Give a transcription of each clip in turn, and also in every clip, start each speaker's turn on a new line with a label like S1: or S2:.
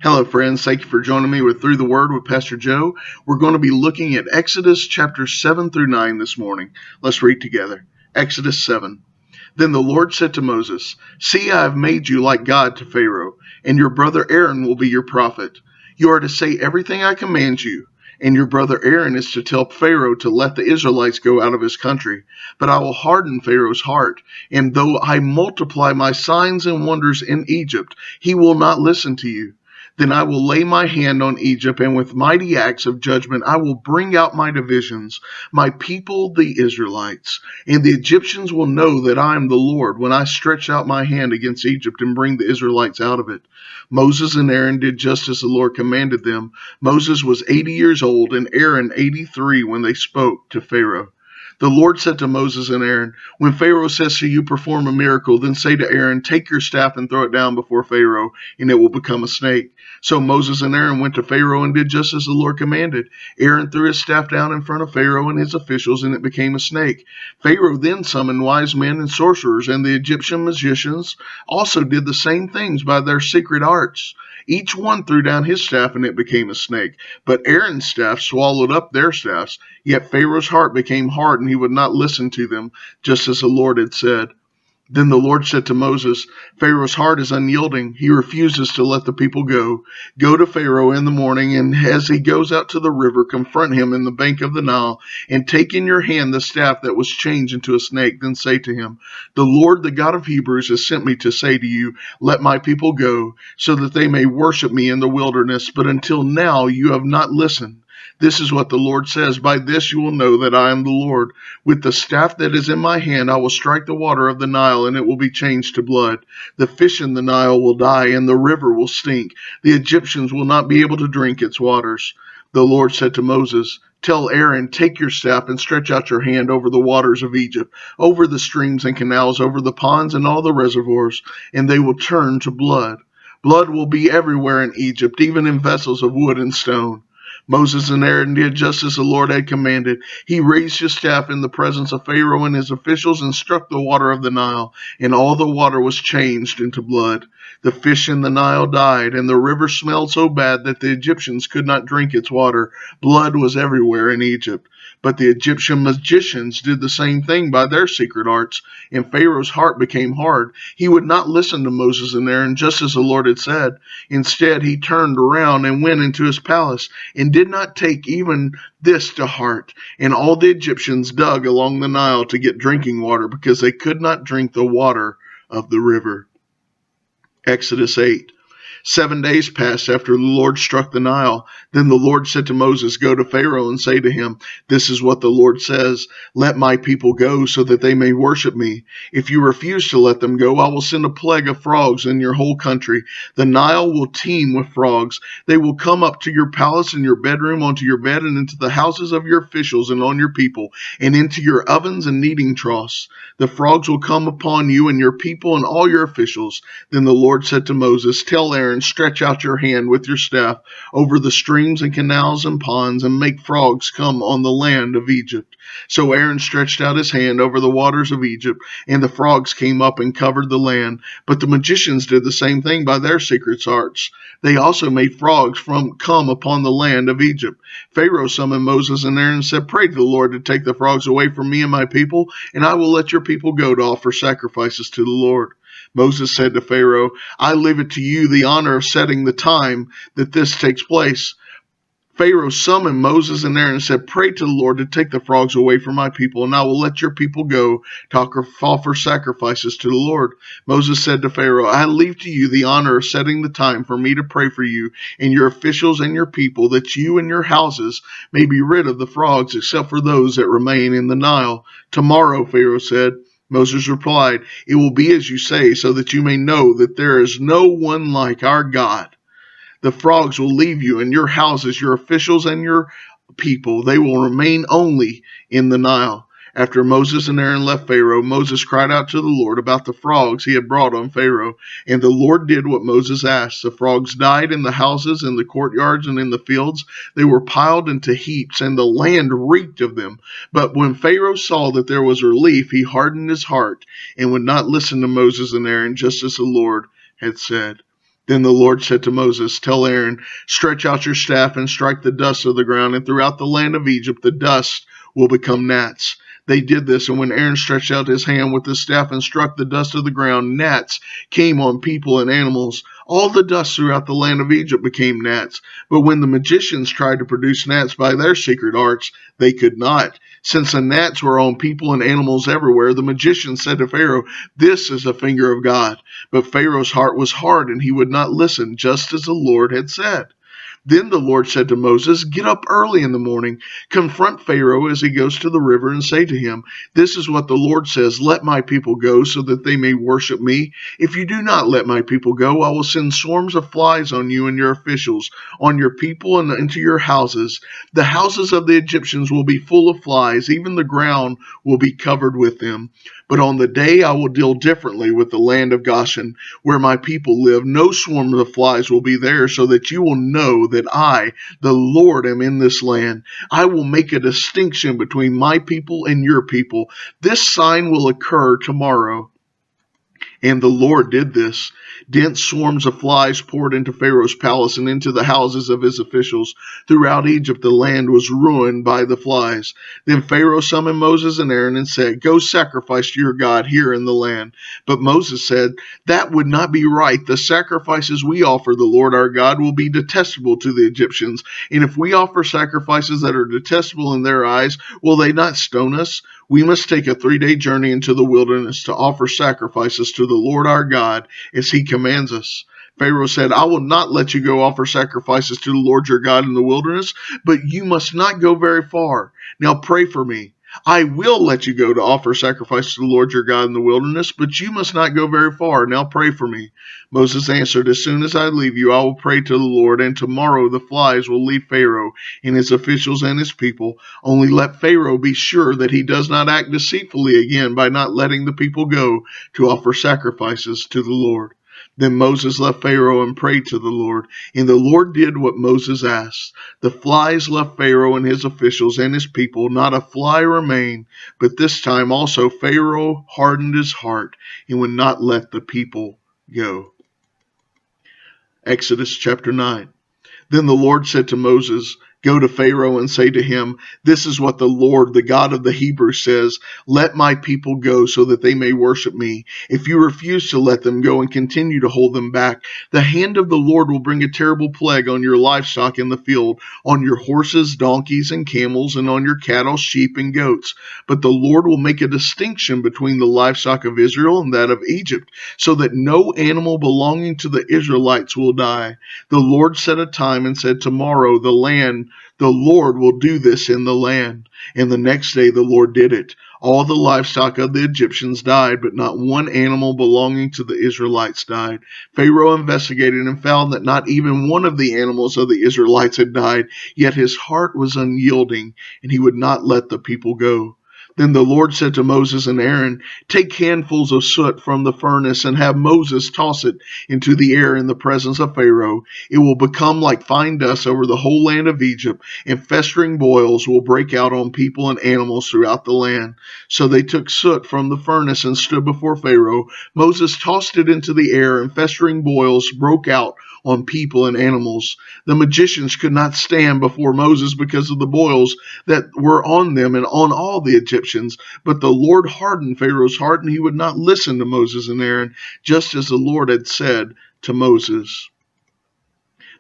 S1: Hello, friends. Thank you for joining me with Through the Word with Pastor Joe. We're going to be looking at Exodus chapters 7 through 9 this morning. Let's read together. Exodus 7. Then the Lord said to Moses, "See, I have made you like God to Pharaoh, and your brother Aaron will be your prophet. You are to say everything I command you, and your brother Aaron is to tell Pharaoh to let the Israelites go out of his country. But I will harden Pharaoh's heart, and though I multiply my signs and wonders in Egypt, he will not listen to you. Then I will lay my hand on Egypt, and with mighty acts of judgment I will bring out my divisions, my people the Israelites. And the Egyptians will know that I am the Lord when I stretch out my hand against Egypt and bring the Israelites out of it." Moses and Aaron did just as the Lord commanded them. Moses was 80 years old, and Aaron 83 when they spoke to Pharaoh. The Lord said to Moses and Aaron, "When Pharaoh says to you, 'Perform a miracle,' then say to Aaron, 'Take your staff and throw it down before Pharaoh, and it will become a snake.'" So Moses and Aaron went to Pharaoh and did just as the Lord commanded. Aaron threw his staff down in front of Pharaoh and his officials, and it became a snake. Pharaoh then summoned wise men and sorcerers, and the Egyptian magicians also did the same things by their secret arts. Each one threw down his staff, and it became a snake. But Aaron's staff swallowed up their staffs. Yet Pharaoh's heart became hard, and he would not listen to them, just as the Lord had said. Then the Lord said to Moses, "Pharaoh's heart is unyielding. He refuses to let the people go. Go to Pharaoh in the morning, and as he goes out to the river, confront him in the bank of the Nile, and take in your hand the staff that was changed into a snake. Then say to him, 'The Lord, the God of Hebrews, has sent me to say to you, let my people go, so that they may worship me in the wilderness. But until now you have not listened. This is what the Lord says, by this you will know that I am the Lord. With the staff that is in my hand I will strike the water of the Nile, and it will be changed to blood. The fish in the Nile will die, and the river will stink. The Egyptians will not be able to drink its waters." The Lord said to Moses, "Tell Aaron, take your staff and stretch out your hand over the waters of Egypt, over the streams and canals, over the ponds and all the reservoirs, and they will turn to blood. Blood will be everywhere in Egypt, even in vessels of wood and stone." Moses and Aaron did just as the Lord had commanded. He raised his staff in the presence of Pharaoh and his officials and struck the water of the Nile, and all the water was changed into blood. The fish in the Nile died, and the river smelled so bad that the Egyptians could not drink its water. Blood was everywhere in Egypt. But the Egyptian magicians did the same thing by their secret arts, and Pharaoh's heart became hard. He would not listen to Moses and Aaron, just as the Lord had said. Instead, he turned around and went into his palace, and did not take even this to heart. And all the Egyptians dug along the Nile to get drinking water, because they could not drink the water of the river. Exodus 8. 7 days passed after the Lord struck the Nile. Then the Lord said to Moses, "Go to Pharaoh and say to him, 'This is what the Lord says, let my people go so that they may worship me. If you refuse to let them go, I will send a plague of frogs in your whole country. The Nile will teem with frogs. They will come up to your palace and your bedroom, onto your bed, and into the houses of your officials and on your people, and into your ovens and kneading troughs. The frogs will come upon you and your people and all your officials." Then the Lord said to Moses, "Tell Aaron, stretch out your hand with your staff over the streams and canals and ponds, and make frogs come on the land of Egypt." So Aaron stretched out his hand over the waters of Egypt, and the frogs came up and covered the land. But the magicians did the same thing by their secret arts. They also made frogs come upon the land of Egypt. Pharaoh summoned Moses and Aaron and said, "Pray to the Lord to take the frogs away from me and my people, and I will let your people go to offer sacrifices to the Lord." Moses said to Pharaoh, "I leave it to you the honor of setting the time that this takes place." Pharaoh summoned Moses and Aaron and said, "Pray to the Lord to take the frogs away from my people, and I will let your people go to offer sacrifices to the Lord." Moses said to Pharaoh, "I leave to you the honor of setting the time for me to pray for you and your officials and your people, that you and your houses may be rid of the frogs, except for those that remain in the Nile." "Tomorrow," Pharaoh said. Moses replied, "It will be as you say, so that you may know that there is no one like our God. The frogs will leave you and your houses, your officials and your people. They will remain only in the Nile." After Moses and Aaron left Pharaoh, Moses cried out to the Lord about the frogs he had brought on Pharaoh. And the Lord did what Moses asked. The frogs died in the houses, in the courtyards, and in the fields. They were piled into heaps, and the land reeked of them. But when Pharaoh saw that there was relief, he hardened his heart and would not listen to Moses and Aaron, just as the Lord had said. Then the Lord said to Moses, "Tell Aaron, stretch out your staff and strike the dust of the ground, and throughout the land of Egypt the dust will become gnats." They did this, and when Aaron stretched out his hand with the staff and struck the dust of the ground, gnats came on people and animals. All the dust throughout the land of Egypt became gnats. But when the magicians tried to produce gnats by their secret arts, they could not. Since the gnats were on people and animals everywhere, the magicians said to Pharaoh, "This is the finger of God." But Pharaoh's heart was hard, and he would not listen, just as the Lord had said. Then the Lord said to Moses, "Get up early in the morning, confront Pharaoh as he goes to the river, and say to him, 'This is what the Lord says, let my people go so that they may worship me. If you do not let my people go, I will send swarms of flies on you and your officials, on your people and into your houses. The houses of the Egyptians will be full of flies, even the ground will be covered with them. But on the day I will deal differently with the land of Goshen, where my people live. No swarm of flies will be there, so that you will know that I, the Lord, am in this land. I will make a distinction between my people and your people. This sign will occur tomorrow." And the Lord did this. Dense swarms of flies poured into Pharaoh's palace and into the houses of his officials. Throughout Egypt, the land was ruined by the flies. Then Pharaoh summoned Moses and Aaron and said, "Go sacrifice to your God here in the land." But Moses said, "That would not be right. The sacrifices we offer the Lord our God will be detestable to the Egyptians. And if we offer sacrifices that are detestable in their eyes, will they not stone us? We must take a 3-day journey into the wilderness to offer sacrifices to the Lord our God as he commands us." Pharaoh said, "I will not let you go offer sacrifices to the Lord your God in the wilderness, but you must not go very far. Now pray for me. I will let you go to offer sacrifice to the Lord your God in the wilderness, but you must not go very far. Now pray for me." Moses answered, "As soon as I leave you, I will pray to the Lord, and tomorrow the flies will leave Pharaoh and his officials and his people. Only let Pharaoh be sure that he does not act deceitfully again by not letting the people go to offer sacrifices to the Lord." Then Moses left Pharaoh and prayed to the Lord, and the Lord did what Moses asked. The flies left Pharaoh and his officials and his people, not a fly remained. But this time also Pharaoh hardened his heart and would not let the people go. Exodus chapter 9. Then the Lord said to Moses, "Go to Pharaoh and say to him, 'This is what the Lord, the God of the Hebrews, says. Let my people go so that they may worship me. If you refuse to let them go and continue to hold them back, the hand of the Lord will bring a terrible plague on your livestock in the field, on your horses, donkeys, and camels, and on your cattle, sheep, and goats. But the Lord will make a distinction between the livestock of Israel and that of Egypt, so that no animal belonging to the Israelites will die.' The Lord set a time and said, 'Tomorrow the Lord will do this in the land.' And the next day the Lord did it. All the livestock of the Egyptians died, but not one animal belonging to the Israelites died. Pharaoh investigated and found that not even one of the animals of the Israelites had died, yet his heart was unyielding, and he would not let the people go. Then the Lord said to Moses and Aaron, "Take handfuls of soot from the furnace and have Moses toss it into the air in the presence of Pharaoh. It will become like fine dust over the whole land of Egypt, and festering boils will break out on people and animals throughout the land." So they took soot from the furnace and stood before Pharaoh. Moses tossed it into the air, and festering boils broke out on people and animals. The magicians could not stand before Moses because of the boils that were on them and on all the Egyptians. But the Lord hardened Pharaoh's heart, and he would not listen to Moses and Aaron, just as the Lord had said to Moses.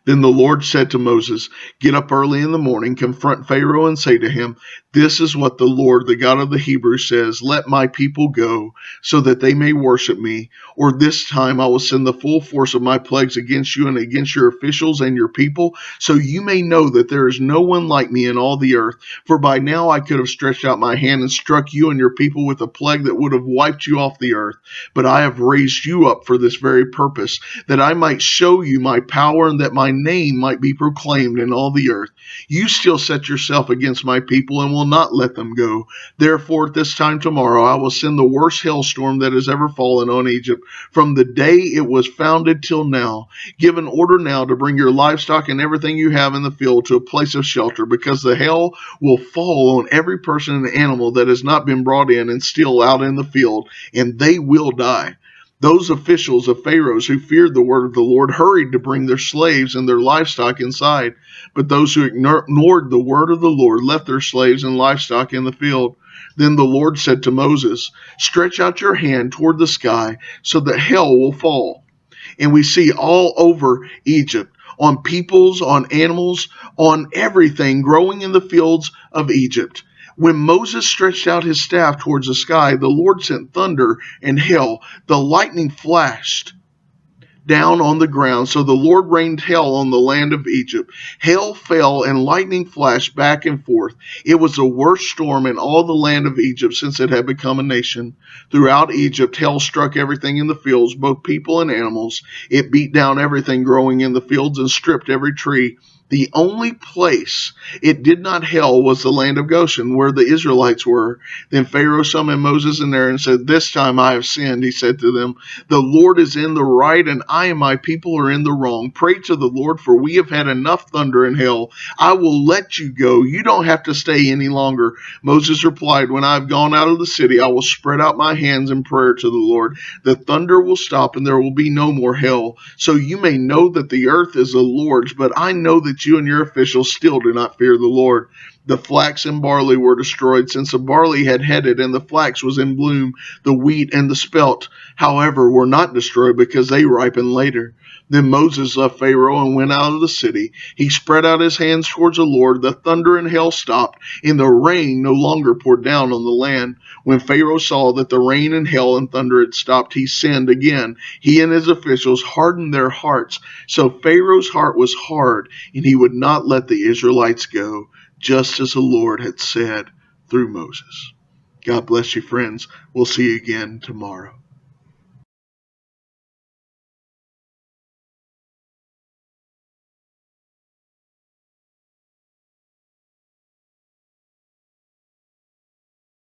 S1: Then the Lord said to Moses, "Get up early in the morning, confront Pharaoh, and say to him, 'This is what the Lord, the God of the Hebrews, says. Let my people go, so that they may worship me. Or this time I will send the full force of my plagues against you and against your officials and your people, so you may know that there is no one like me in all the earth. For by now I could have stretched out my hand and struck you and your people with a plague that would have wiped you off the earth. But I have raised you up for this very purpose, that I might show you my power and that my name might be proclaimed in all the earth. You still set yourself against my people and will not let them go. Therefore at this time tomorrow I will send the worst hailstorm that has ever fallen on Egypt from the day it was founded till now. Give an order now to bring your livestock and everything you have in the field to a place of shelter, because the hail will fall on every person and animal that has not been brought in and still out in the field, and they will die. Those officials of Pharaoh's who feared the word of the Lord hurried to bring their slaves and their livestock inside. But those who ignored the word of the Lord left their slaves and livestock in the field. Then the Lord said to Moses, "Stretch out your hand toward the sky so that hail will fall." And we see all over Egypt, on peoples, on animals, on everything growing in the fields of Egypt. When Moses stretched out his staff towards the sky, the Lord sent thunder and hail. The lightning flashed down on the ground, so the Lord rained hail on the land of Egypt. Hail fell and lightning flashed back and forth. It was the worst storm in all the land of Egypt since it had become a nation. Throughout Egypt, hail struck everything in the fields, both people and animals. It beat down everything growing in the fields and stripped every tree. The only place it did not hail was the land of Goshen, where the Israelites were. Then Pharaoh summoned Moses and Aaron and said, "This time I have sinned," he said to them. "The Lord is in the right, and I and my people are in the wrong. Pray to the Lord, for we have had enough thunder and hail. I will let you go. You don't have to stay any longer." Moses replied, "When I have gone out of the city, I will spread out my hands in prayer to the Lord. The thunder will stop, and there will be no more hail. So you may know that the earth is the Lord's, but I know that you and your officials still do not fear the Lord." The flax and barley were destroyed, since the barley had headed and the flax was in bloom. The wheat and the spelt, however, were not destroyed because they ripened later. Then Moses left Pharaoh and went out of the city. He spread out his hands towards the Lord. The thunder and hail stopped, and the rain no longer poured down on the land. When Pharaoh saw that the rain and hail and thunder had stopped, he sinned again. He and his officials hardened their hearts. So Pharaoh's heart was hard, and he would not let the Israelites go, just as the Lord had said through Moses. God bless you, friends. We'll see you again tomorrow.